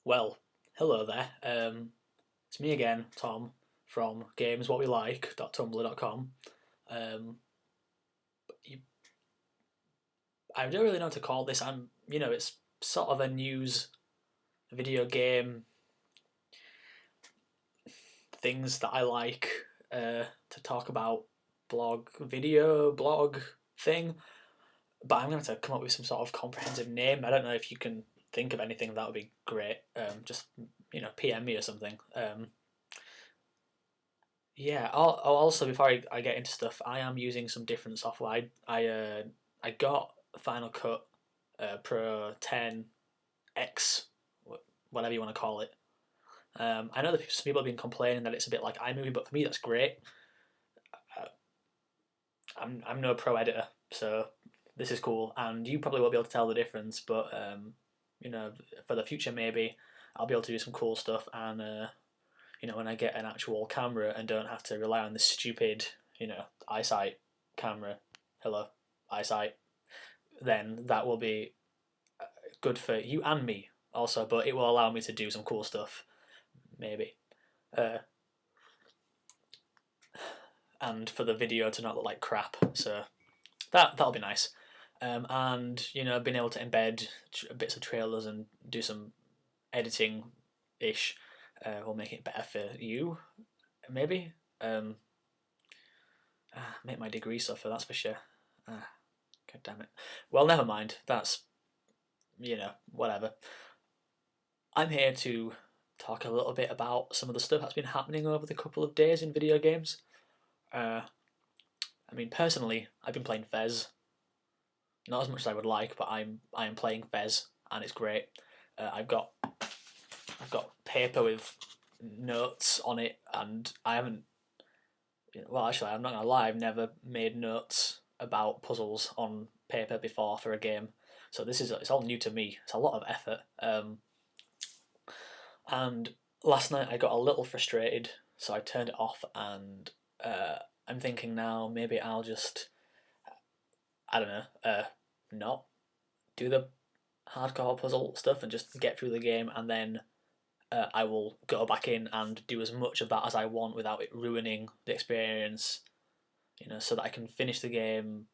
Well, hello there. It's me again, Tom, from gameswhatwelike.tumblr.com. Um, you, I don't really know what to call this. It's sort of a news video game things that I like to talk about blog thing. But I'm going to come up with some sort of comprehensive name. I don't know if you can think of anything that would be great. Just PM me or something. Yeah. Also, before I get into stuff, I am using some different software. I got Final Cut Pro 10X, whatever you want to call it. I know that some people have been complaining that it's a bit like iMovie, but for me that's great. Uh, I'm no pro editor, so this is cool, and you probably won't be able to tell the difference. But for the future maybe I'll be able to do some cool stuff, and when I get an actual camera and don't have to rely on this stupid, eyesight camera, hello, eyesight, then that will be good for you and me also, but it will allow me to do some cool stuff, maybe. Uh, and for the video to not look like crap, so that'll be nice. And being able to embed bits of trailers and do some editing ish will make it better for you, maybe. Make my degree suffer, that's for sure. God damn it. Well, never mind. That's, whatever. I'm here to talk a little bit about some of the stuff that's been happening over the couple of days in video games. Personally, I've been playing Fez. Not as much as I would like, but I am playing Fez, and it's great. I've got paper with notes on it, and I haven't. Well, actually, I'm not gonna lie. I've never made notes about puzzles on paper before for a game, so it's all new to me. It's a lot of effort. And last night I got a little frustrated, so I turned it off, and I'm thinking now maybe I'll just I don't know not do the hardcore puzzle stuff and just get through the game, and then I will go back in and do as much of that as I want without it ruining the experience, so that I can finish the game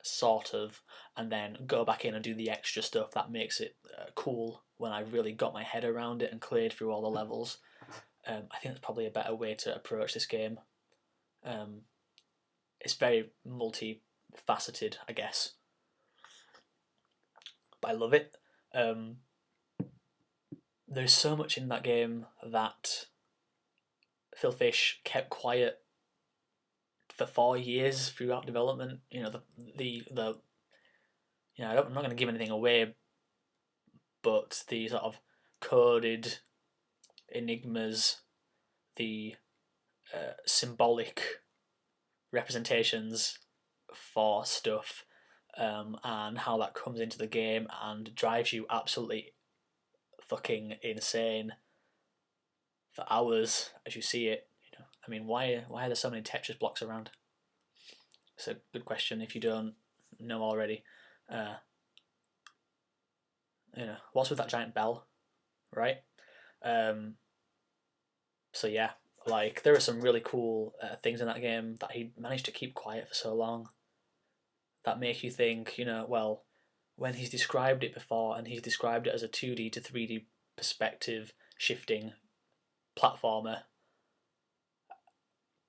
sort of, and then go back in and do the extra stuff that makes it cool when I've really got my head around it and cleared through all the levels. I think that's probably a better way to approach this game. It's very multifaceted, I guess, but I love it. There's so much in that game that Phil Fish kept quiet for 4 years throughout development. I'm not going to give anything away, but the sort of coded enigmas, the symbolic representations for stuff, and how that comes into the game and drives you absolutely fucking insane for hours as you see it. Why are there so many Tetris blocks around? It's a good question if you don't know already. What's with that giant bell, right? So yeah, like there are some really cool things in that game that he managed to keep quiet for so long that make you think, well, when he's described it before and he's described it as a 2D to 3D perspective shifting platformer,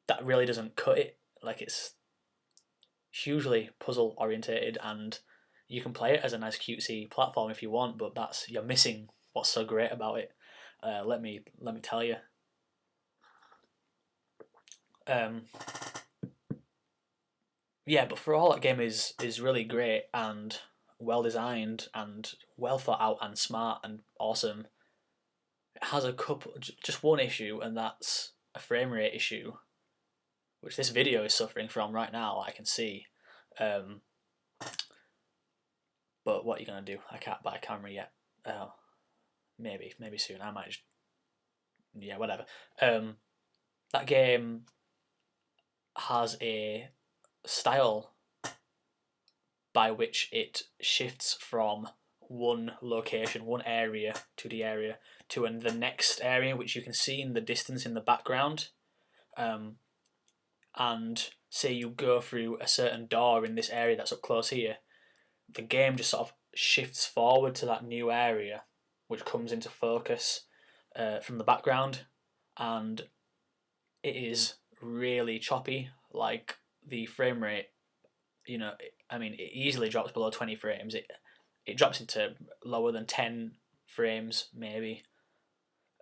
that really doesn't cut it. Like, it's hugely puzzle orientated, and you can play it as a nice cutesy platform if you want, but you're missing what's so great about it. Let me tell you. Yeah, but for all that game is really great and well designed and well thought out and smart and awesome, it has just one issue, and that's a frame rate issue, which this video is suffering from right now. I can see. But what are you gonna do? I can't buy a camera yet. Maybe soon. I might just, yeah, whatever. That game has a style by which it shifts from one location, one area, 2D area, to the next area, which you can see in the distance in the background. And say you go through a certain door in this area that's up close here, the game just sort of shifts forward to that new area, which comes into focus from the background, and it is really choppy. Like the frame rate, it easily drops below 20 frames. It drops into lower than 10 frames maybe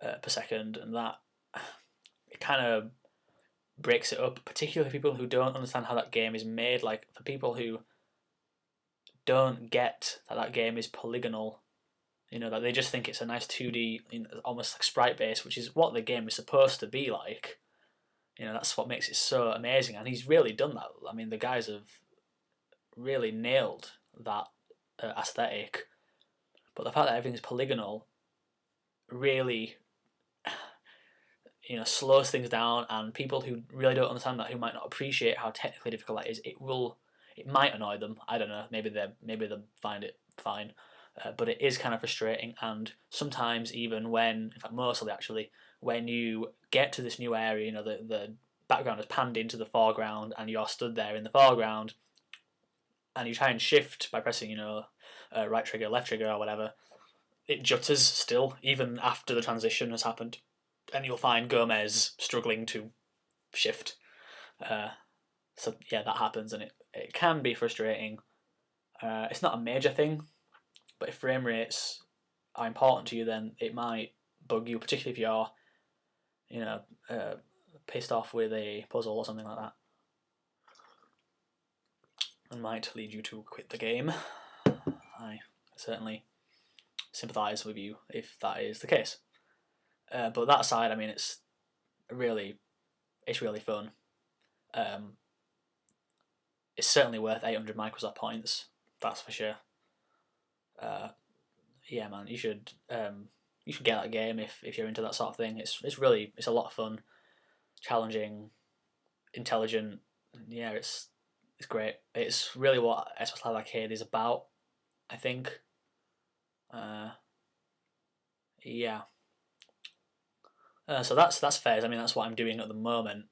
per second, and that it kind of breaks it up, particularly for people who don't understand how that game is made. Like for people who don't get that game is polygonal, that they just think it's a nice 2D, almost like sprite based, which is what the game is supposed to be like. That's what makes it so amazing, and he's really done that. I mean, the guys have really nailed that aesthetic, but the fact that everything's polygonal really slows things down, and people who really don't understand that, who might not appreciate how technically difficult that is, it might annoy them. I don't know. Maybe they find it fine, but it is kind of frustrating. And sometimes even in fact, mostly actually, when you get to this new area, the background is panned into the foreground, and you're stood there in the foreground, and you try and shift by pressing right trigger, left trigger, or whatever. It jutters still, even after the transition has happened. And you'll find Gomez struggling to shift. So yeah, that happens, and it can be frustrating. It's not a major thing, but if frame rates are important to you, then it might bug you, particularly if you're, pissed off with a puzzle or something like that. And might lead you to quit the game. I certainly sympathise with you if that is the case. But that aside, I mean, it's really fun. It's certainly worth 800 Microsoft points, that's for sure. Yeah, man, you should get that game if you're into that sort of thing. It's a lot of fun, challenging, intelligent. Yeah, it's great. It's really what Xbox Live Arcade is about, I think. Yeah. So that's Fez. I mean, that's what I'm doing at the moment.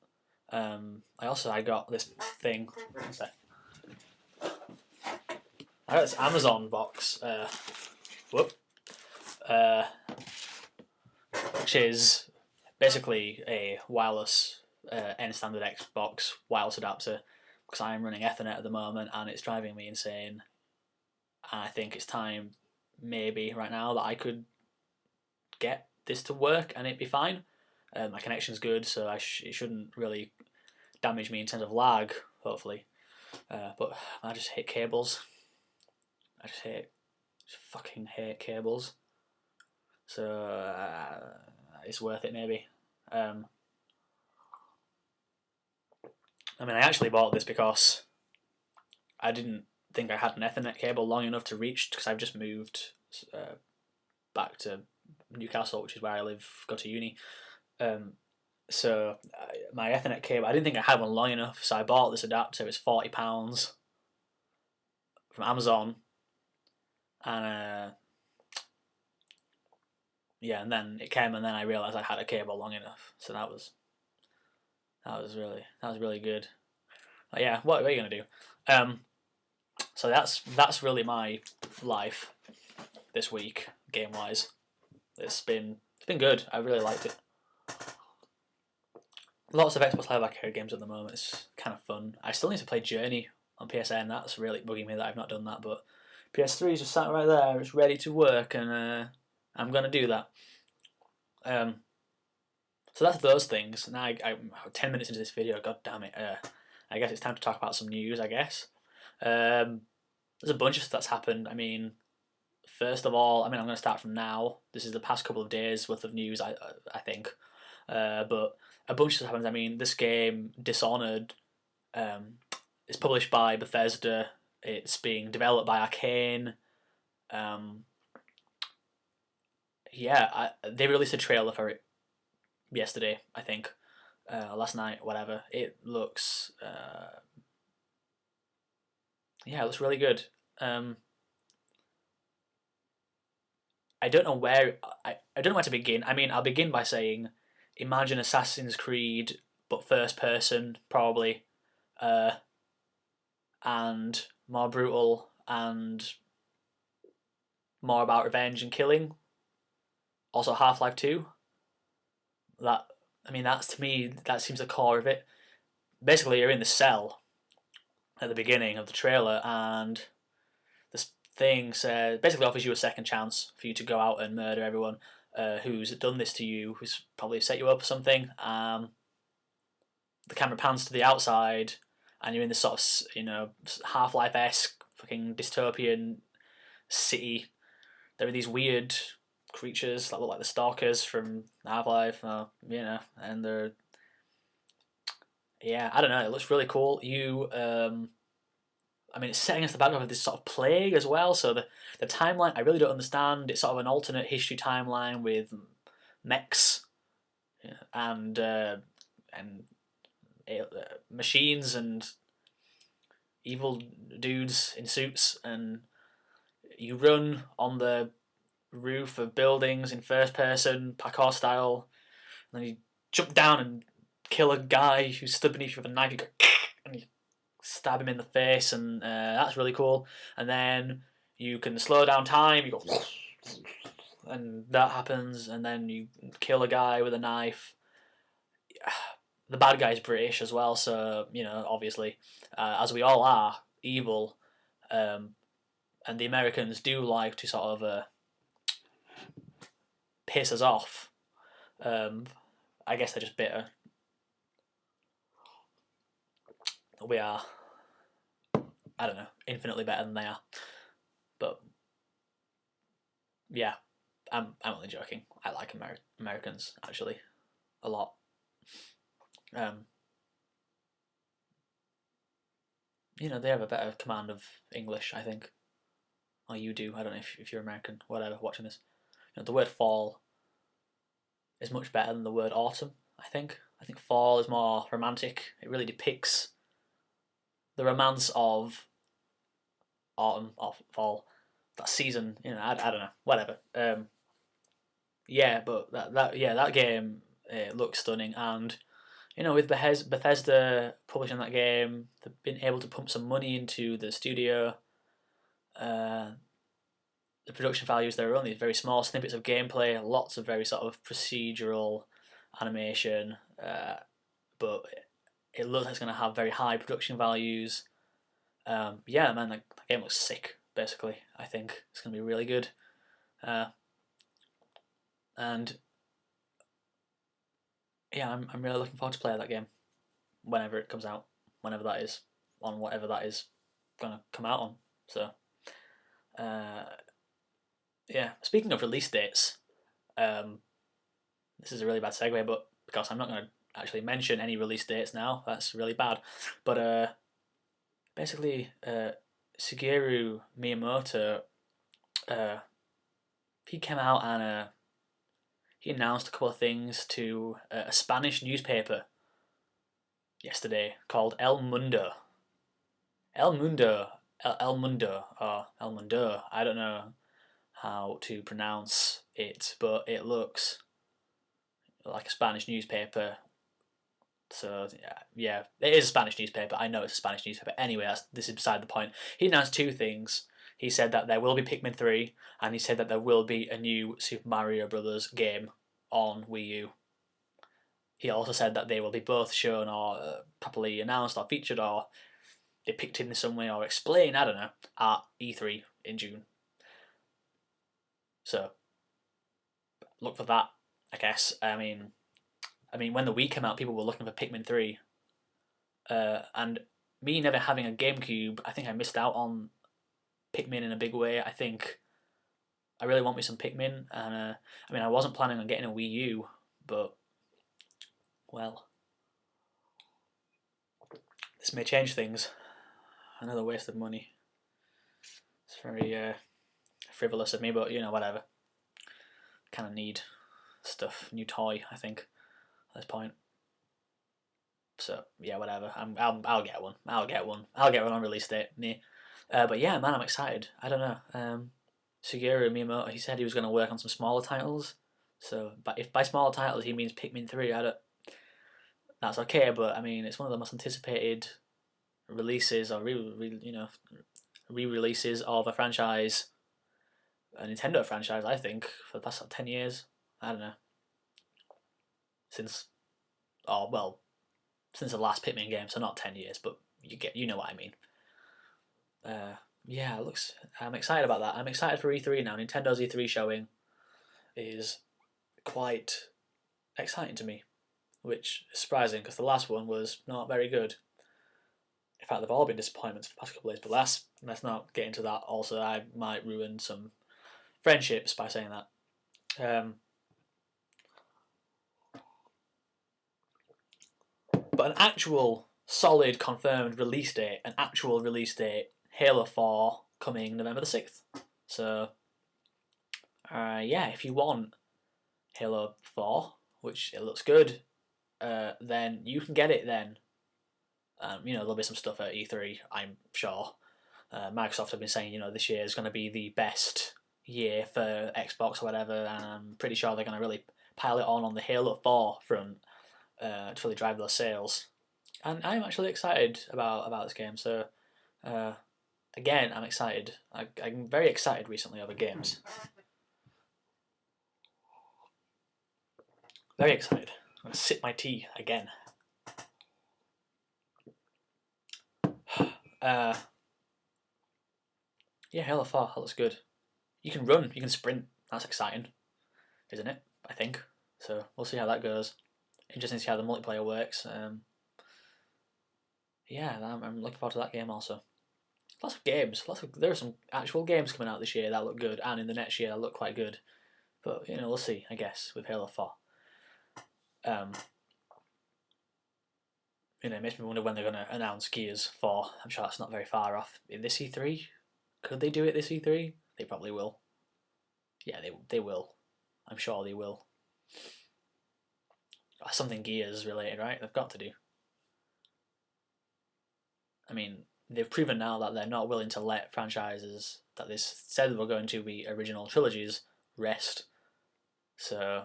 I got this thing. I got this Amazon box. Which is basically a wireless N standard Xbox wireless adapter, because I'm running Ethernet at the moment and it's driving me insane. And I think it's time, maybe right now, that I could get this to work and it'd be fine. My connection's good, so it shouldn't really damage me in terms of lag, hopefully. But I just hate cables. I just fucking hate cables. So it's worth it, maybe. I mean, I actually bought this because I didn't think I had an Ethernet cable long enough to reach, because I've just moved back to Newcastle, which is where I live, go to uni. So my Ethernet cable, I didn't think I had one long enough, so I bought this adapter. It's £40 from Amazon, and yeah, and then it came, and then I realised I had a cable long enough. So that was really good. But yeah, what are you gonna do? So that's really my life this week, game wise. It's been good. I really liked it. Lots of Xbox Live Arcade games at the moment. It's kind of fun. I still need to play Journey on PSN. That's really bugging me that I've not done that. But PS3 is just sat right there. It's ready to work, and I'm gonna do that. So that's those things. Now I'm 10 minutes into this video. God damn it. I guess it's time to talk about some news. I guess there's a bunch of stuff that's happened. I mean, first of all, I'm going to start from now. This is the past couple of days worth of news, I think. But a bunch of stuff happens. I mean, this game, Dishonored, is published by Bethesda. It's being developed by Arcane. They released a trailer for it yesterday, I think. Last night, whatever. It looks... it looks really good. I don't know where I don't know where to begin. I mean, I'll begin by saying, imagine Assassin's Creed but first person probably, uh, and more brutal and more about revenge and killing. Also, Half-Life 2. That I mean, that's to me that seems the core of it. Basically, you're in the cell at the beginning of the trailer, and this thing says basically offers you a second chance for you to go out and murder everyone who's done this to you, who's probably set you up or something. The camera pans to the outside, and you're in this sort of Half-Life esque fucking dystopian city. There are these weird creatures that look like the stalkers from Half-Life, and they're I don't know. It looks really cool. I mean, it's setting us the background of this sort of plague as well. So the timeline, I really don't understand. It's sort of an alternate history timeline with mechs and machines and evil dudes in suits, and you run on the roof of buildings in first person, parkour style, and then you jump down and kill a guy who stood beneath you with a knife. You go and you stab him in the face, and that's really cool. And then you can slow down time. You go, and that happens, and then you kill a guy with a knife. The bad guy's British as well, so obviously, as we all are, evil, and the Americans do like to sort of piss us off. I guess they're just bitter. We are, I don't know, infinitely better than they are. But yeah, I'm only joking. I like Americans actually a lot. They have a better command of English, I think. Or you do. I don't know if you're American, whatever, watching this. The word fall is much better than the word autumn, I think. I think fall is more romantic. It really depicts the romance of autumn or fall, that season. I don't know, whatever. But that game looks stunning, and with Bethesda publishing that game, they've been able to pump some money into the studio. The production values, there are only very small snippets of gameplay, lots of very sort of procedural animation, but it looks like it's going to have very high production values. Man, that game looks sick. Basically, I think it's going to be really good, and I'm really looking forward to playing that game whenever it comes out, whenever that is, on whatever that is going to come out on. So, speaking of release dates, this is a really bad segue, but because I'm not going to actually mention any release dates now, that's really bad. But basically, Shigeru Miyamoto, he came out and he announced a couple of things to a Spanish newspaper yesterday called El Mundo. El Mundo, or El Mundo, I don't know how to pronounce it, but it looks like a Spanish newspaper. So it is a Spanish newspaper. I know it's a Spanish newspaper. Anyway, this is beside the point. He announced two things. He said that there will be Pikmin 3, and he said that there will be a new Super Mario Brothers game on Wii U. He also said that they will be both shown or properly announced or featured or depicted in some way or explained, I don't know, at E3 in June. So look for that, I guess. I mean, when the Wii came out, people were looking for Pikmin 3. And me never having a GameCube, I think I missed out on Pikmin in a big way. I think I really want me some Pikmin, and I wasn't planning on getting a Wii U, but well, this may change things. Another waste of money. It's very frivolous of me, but whatever. Kind of need stuff, new toy, I think, at this point. So whatever. I'll get one. I'll get one on release date. But man, I'm excited. I don't know. Shigeru Miyamoto, he said he was going to work on some smaller titles. So, but if by smaller titles he means Pikmin 3, that's okay. But I mean, it's one of the most anticipated releases or re-releases of a franchise, a Nintendo franchise. I think for the past 10 years. I don't know, since since the last Pikmin game, so not 10 years, but you know what I mean. Uh, yeah, it looks. I'm excited about that. I'm excited for E3 now. Nintendo's E3 showing is quite exciting to me, which is surprising because the last one was not very good. In fact, they've all been disappointments for the past couple of days. But let's not get into that. Also, I might ruin some friendships by saying that. But an actual solid confirmed release date, Halo 4 coming November the 6th. So, yeah, if you want Halo 4, which it looks good, then you can get it then. There'll be some stuff at E3, I'm sure. Microsoft have been saying, this year is going to be the best year for Xbox or whatever, and I'm pretty sure they're going to really pile it on the Halo 4 front to really drive those sales. And I'm actually excited about this game. So, again, I'm excited. I'm very excited recently over games. Very excited. I'm going to sip my tea again. Yeah, Halo 4, that looks good. You can run, you can sprint. That's exciting, isn't it? I think. So we'll see how that goes. Interesting to see how the multiplayer works. Yeah, I'm looking forward to that game also. Lots of games. There are some actual games coming out this year that look good, and in the next year that look quite good. But we'll see. I guess with Halo 4. It makes me wonder when they're going to announce Gears 4. I'm sure that's not very far off. In this E3? Could they do it this E3? They probably will. Yeah, they will. I'm sure they will. Something Gears related, right? They've got to do. I mean, they've proven now that they're not willing to let franchises that they said were going to be original trilogies rest. So,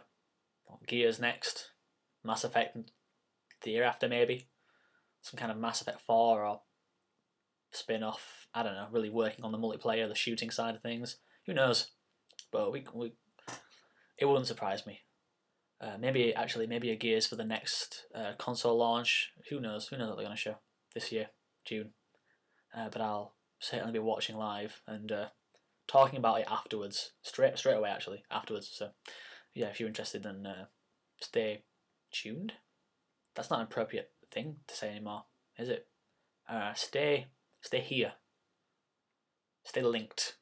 Gears next. Mass Effect the year after, maybe. Some kind of Mass Effect 4 or spin-off. I don't know, really working on the multiplayer, the shooting side of things. Who knows? But it wouldn't surprise me. Maybe a Gears for the next console launch. Who knows? Who knows what they're going to show this year, June. But I'll certainly be watching live and talking about it afterwards, straight away actually afterwards. So yeah, if you're interested, then stay tuned. That's not an appropriate thing to say anymore, is it? Stay here. Stay linked.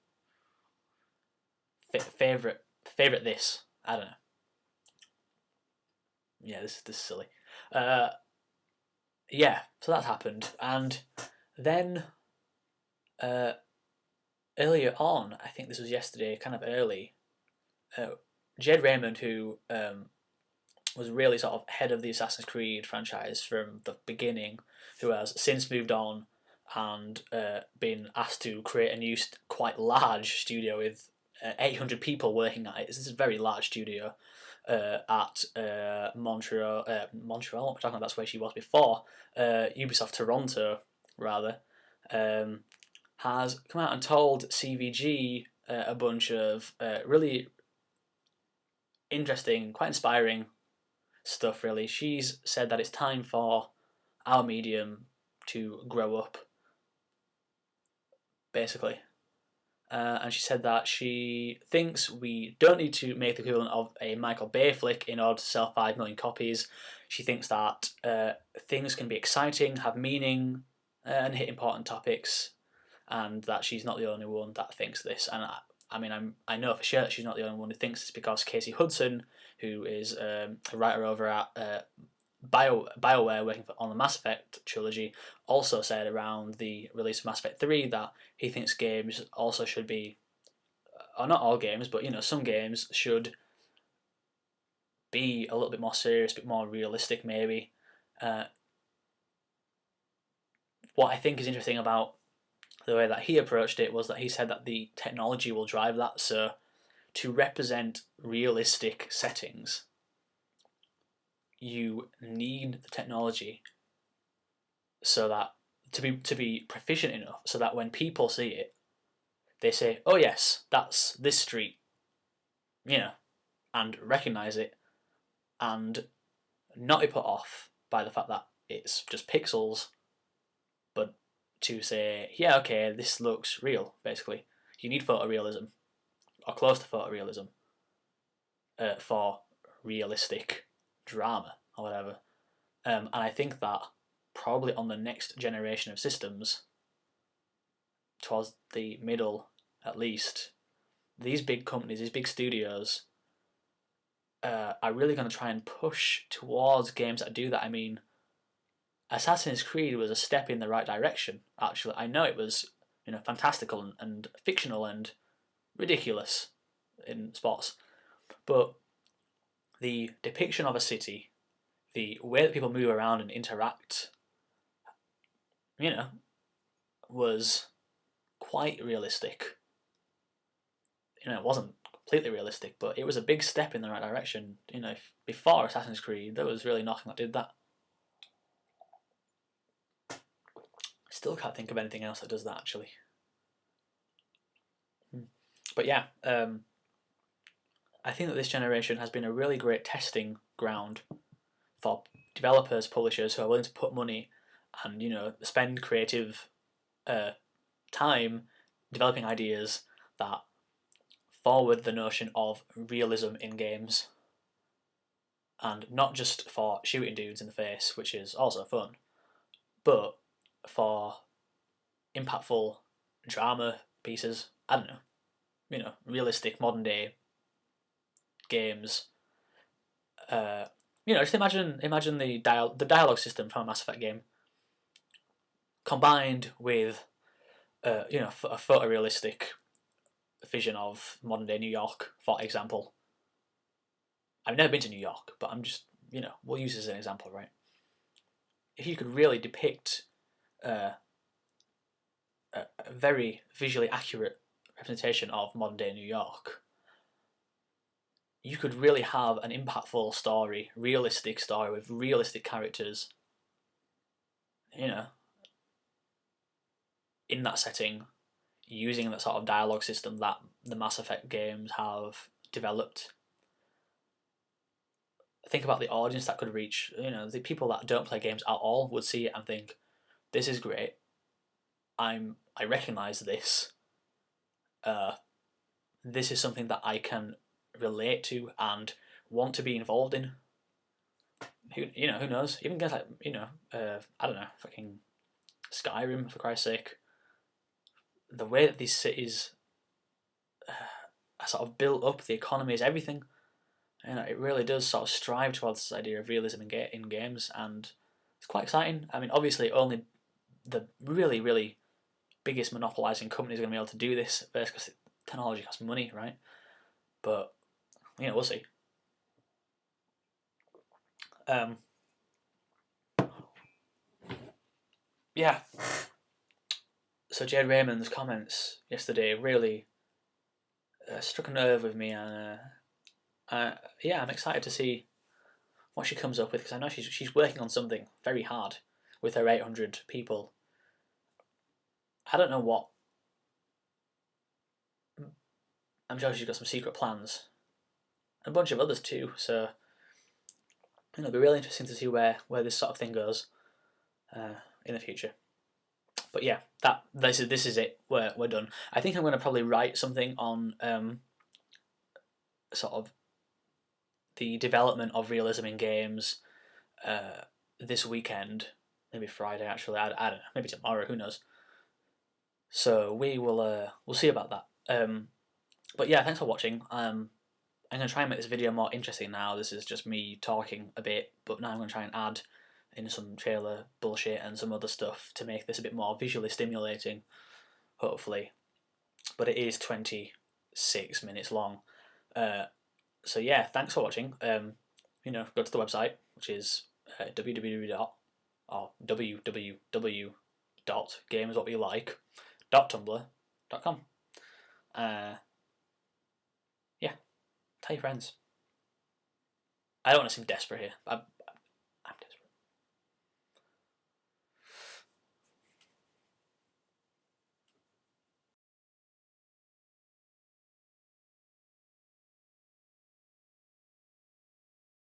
Favorite this. I don't know. Yeah, this is silly. Yeah, so that's happened, and then earlier on, I think this was yesterday, kind of early. Jade Raymond, who was really sort of head of the Assassin's Creed franchise from the beginning, who has since moved on and been asked to create a new, quite large studio with 800 people working at it. This is a very large studio at Montreal. Montreal, we're talking about that's where she was before. Ubisoft Toronto, rather, has come out and told CVG a bunch of really interesting, quite inspiring stuff, really. She's said that it's time for our medium to grow up, basically. And she said that she thinks we don't need to make the equivalent of a Michael Bay flick in order to sell 5 million copies. She thinks that things can be exciting, have meaning, and hit important topics, and that she's not the only one that thinks this. And I know for sure that she's not the only one who thinks this, because Casey Hudson, who is a writer over at BioWare working on the Mass Effect trilogy, also said around the release of Mass Effect 3 that he thinks games also should be, or not all games, but some games should be a little bit more serious, a bit more realistic, maybe. What I think is interesting about the way that he approached it was that he said that the technology will drive that. So to represent realistic settings, you need the technology so that to be proficient enough so that when people see it, they say, "Oh yes, that's this street," and recognise it, and not be put off by the fact that it's just pixels, but to say, "Yeah, okay, this looks real." Basically, you need photorealism or close to photorealism for realistic drama or whatever. And I think that probably on the next generation of systems, towards the middle at least, these big companies, these big studios, are really going to try and push towards games that do that. I mean, Assassin's Creed was a step in the right direction. Actually, I know it was fantastical and fictional and ridiculous in spots, but the depiction of a city, the way that people move around and interact, was quite realistic. It wasn't completely realistic, but it was a big step in the right direction. Before Assassin's Creed, there was really nothing that did that. Still can't think of anything else that does that, actually. But yeah, I think that this generation has been a really great testing ground for developers, publishers who are willing to put money and spend creative time developing ideas that forward the notion of realism in games, and not just for shooting dudes in the face, which is also fun, but for impactful drama pieces. I don't know, realistic modern day games. Just imagine the dialogue system from a Mass Effect game combined with a photorealistic vision of modern day New York, for example. I've never been to New York, but I'm just we'll use this as an example, right? If you could really depict a very visually accurate representation of modern day New York, you could really have an impactful story, realistic story with realistic characters, in that setting, using that sort of dialogue system that the Mass Effect games have developed. Think about the audience that could reach. The people that don't play games at all would see it and think, "This is great. I recognise this. This is something that I can relate to and want to be involved in." Who knows? Even games like I don't know, fucking Skyrim, for Christ's sake. The way that these cities are sort of built up, the economies, everything. It really does sort of strive towards this idea of realism in games, and it's quite exciting. I mean, obviously, only the really, really biggest monopolising companies are going to be able to do this first, because technology costs money, right? But we'll see. Yeah. So Jade Raymond's comments yesterday really struck a nerve with me, and I'm excited to see what she comes up with, because I know she's working on something very hard with her 800 people. I don't know what. I'm sure she's got some secret plans, and a bunch of others too. So it'll be really interesting to see where this sort of thing goes in the future. But yeah, this is it. We're done. I think I'm going to probably write something on sort of the development of realism in games this weekend, maybe Friday actually. I don't know, maybe tomorrow. Who knows? So we'll see about that. But yeah, thanks for watching. I'm going to try and make this video more interesting now. This is just me talking a bit, but now I'm going to try and add in some trailer bullshit and some other stuff to make this a bit more visually stimulating, hopefully. But it is 26 minutes long. So yeah, thanks for watching. Go to the website, which is www.gameswhatwelike.com. www.tumblr.com. Yeah, tell your friends. I don't want to seem desperate here.